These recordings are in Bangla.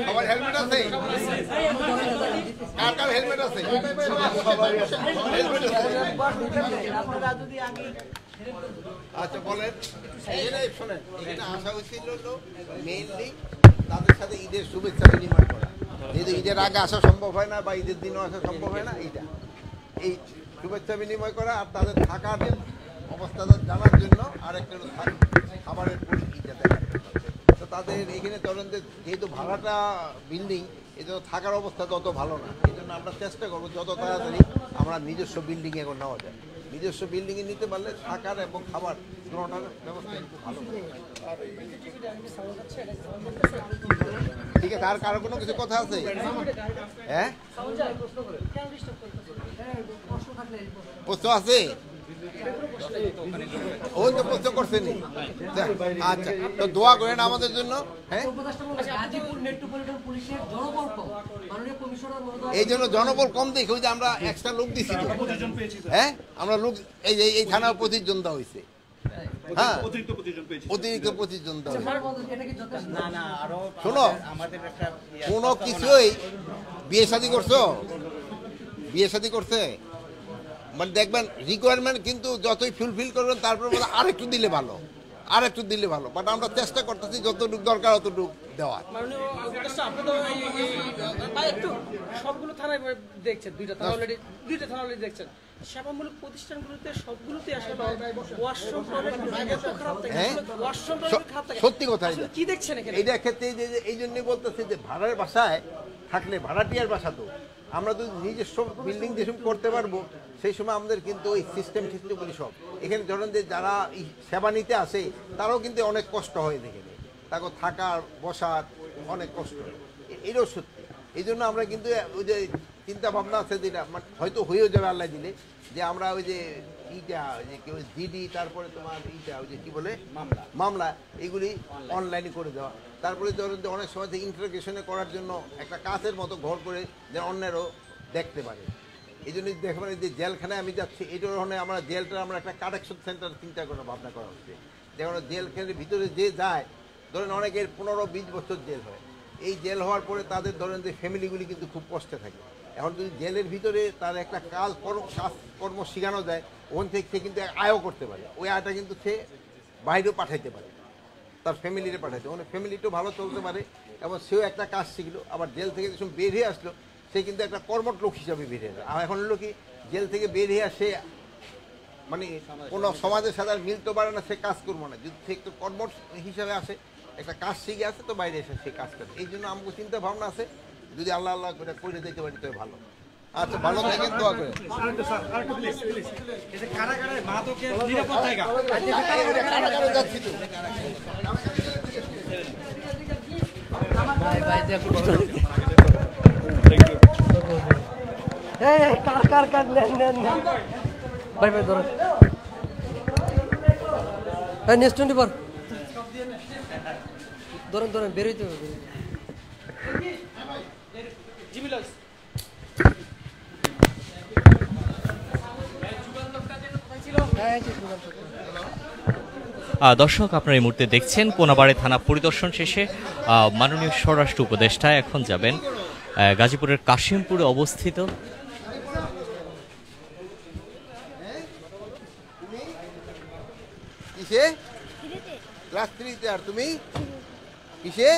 সবার হেলমেট আছে? কার কার হেলমেট আছে? আচ্ছা বলেন। শোনেন, এখানে আসা হয়েছিল মেইনলি তাদের সাথে ঈদের শুভেচ্ছা বিনিময় করা। যেহেতু ঈদের আগে আসা সম্ভব হয় না বা ঈদের দিনও আসা সম্ভব হয় না, এই শুভেচ্ছা বিনিময় করা আর তাদের থাকার অবস্থাটা জানার জন্য আর একটা খাবারের পরিস্থিতিটা দেখা। তো তাদের এখানে ধরেন যেহেতু ভাড়াটা বিল্ডিং, এই জন্য থাকার অবস্থা তত ভালো না। এই জন্য আমরা চেষ্টা করবো যত তাড়াতাড়ি আমরা নিজস্ব বিল্ডিংয়ে এখন নেওয়া যায়। নিজস্ব বিল্ডিংয়ে নিতে পারলে থাকার এবং খাবার দুটোটার ব্যবস্থা একটু ভালো। ঠিক আছে, আর কারো কোনো কিছু কথা আছে? হ্যাঁ, প্রশ্ন আছে? ওই তো প্রশ্ন করছেন। আচ্ছা, তো দোয়া করেন আমাদের জন্য। হ্যাঁ, এই জন্য জনবল কম দেখে ওই যে আমরা এক্সট্রা লোক দিচ্ছি। হ্যাঁ, আমরা লোক এই থানা 25 জন দেওয়া হয়েছে। হ্যাঁ, অতিরিক্ত 25 জন দেওয়া হয়েছে। শোনো, কোনো কিছুই বিয়ে শাদী করছো, বিয়ে শাদী করছে মানে দেখবেন রিকোয়ারমেন্ট কিন্তু যতই ফুলফিল করবেন তারপরে বলে আরেকটু দিলে ভালো, আরেকটু দিলে ভালো। বাট আমরা চেষ্টা করতেছি যতটুকু দরকার অতটুকু দেওয়ার। সবগুলো থানায় দেখছেন, দুইটা থানা অলরেডি দেখছেন। সেবামূলক প্রতিষ্ঠানগুলোতে সবগুলোতে আসলে সত্যি কথা কি দেখছেন এইটার ক্ষেত্রে এই জন্যই বলতেছি যে ভাড়ার বাসায় থাকলে ভাড়াটিয়ার বাসা তো আমরা যদি নিজস্ব বিল্ডিং যেসব করতে পারবো সেই সময় আমাদের কিন্তু ওই সিস্টেম ক্ষেত্রে বলি সব এখানে ধরেন যে যারা সেবা নিতে আসে তারাও কিন্তু অনেক কষ্ট হয় দেখে তাকে থাকার বসার অনেক কষ্ট হয়, এটাও সত্যি। এই জন্য আমরা কিন্তু ওই যে চিন্তা ভাবনা আছে যেটা হয়তো হয়েও যাবে আল্লাহ দিলে, যে আমরা ওই যে জিডি তারপরে তোমার ওই যে কি বলে মামলা এগুলি অনলাইনে করে দেওয়া। তারপরে ধরেন যে অনেক সময় ইন্টারগ্রেশনে করার জন্য একটা কাঁচের মতো ঘর করে যে অন্যেরও দেখতে পারে। এই জন্য দেখবেন যে জেলখানায় আমি যাচ্ছি এইটার ওখানে আমরা জেলটা আমরা একটা কারেকশন সেন্টার চিন্তা করে ভাবনা করা হচ্ছে। যেমন জেলখানার ভিতরে যে যায় ধরেন অনেকের 15-20 বছর জেল হয়, এই জেল হওয়ার পরে তাদের ধরেন যে ফ্যামিলিগুলি কিন্তু খুব কষ্টে থাকে। এখন যদি জেলের ভিতরে তার একটা কাজকর্ম শেখানো যায় ওখান থেকে সে কিন্তু আয়ও করতে পারে, ওই আয়টা কিন্তু সে বাইরেও পাঠাইতে পারে, তার ফ্যামিলিরে পাঠাইতে, মানে ফ্যামিলিটাও ভালো চলতে পারে এবং সেও একটা কাজ শিখলো। আবার জেল থেকে যখন বের হয়ে আসলো সে কিন্তু একটা কর্মঠ লোক হিসাবে বেরিয়ে যায়। আর এখন হলো কি জেল থেকে বের হয়ে আসে মানে কোনো সমাজের সাথে আর মিলতে পারে না, সে কাজ করবো না। যদি সে একটু কর্মঠ হিসাবে আসে একটা কাজ শিখে আসে তো বাইরে এসে সে কাজ করে। এই জন্য আমাকে চিন্তা ভাবনা আছে যদি আল্লাহ আল্লাহ করে করে দিতে পারি তো ভালো। আচ্ছা, ভালো থাকেন, দোয়া করে। ধরেন বেরোইতে হবে। দর্শক, আপনারা এই মুহূর্তে দেখছেন কোনাবাড়ী থানা পরিদর্শন শেষে মাননীয় স্বরাষ্ট্র উপদেষ্টা এখন যাবেন গাজীপুরের কাশিমপুরে অবস্থিত ক্লাস 3-তে। আর তুমি কিসে?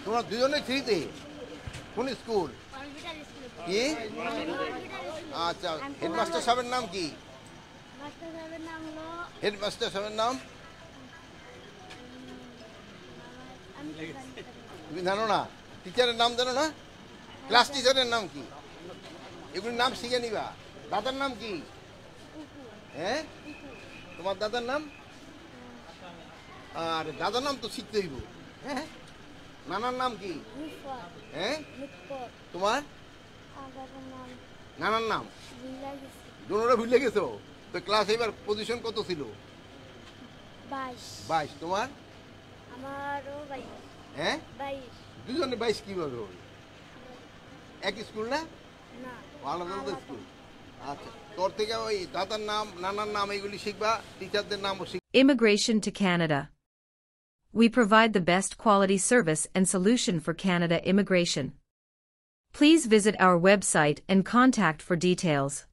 তোমরা দুজনে 3-তে? কোন স্কুল? কি? আচ্ছা, হেডমাস্টার সাহেবের নাম কি? হেডমাস্টার সাহেবের নাম তুমি জানো না? টিচারের নাম জানো না? ক্লাস টিচারের নাম কি? এগুলির নাম শিখে নিবা। দাদার নাম কি? হ্যাঁ, তোমার দাদার নাম? আর দাদার নাম তো শিখতে হইব। হ্যাঁ, নানার নাম কি? হ্যাঁ, তোমার নানার নাম দুটোরা ভুলে গেছো তো? ক্লাস এবার পজিশন কত ছিল? 22। তোমার? হ্যাঁ, দুজনে 22 কিভাবে হবে? এক স্কুল না? আলাদা আলাদা স্কুল। আচ্ছা, তোর থেকে ওই দাদার নাম নানার নাম এগুলি শিখবা, টিচারদের নামও শিখবা। Immigration to Canada. We provide the best quality service and solution for Canada immigration. Please visit our website and contact for details.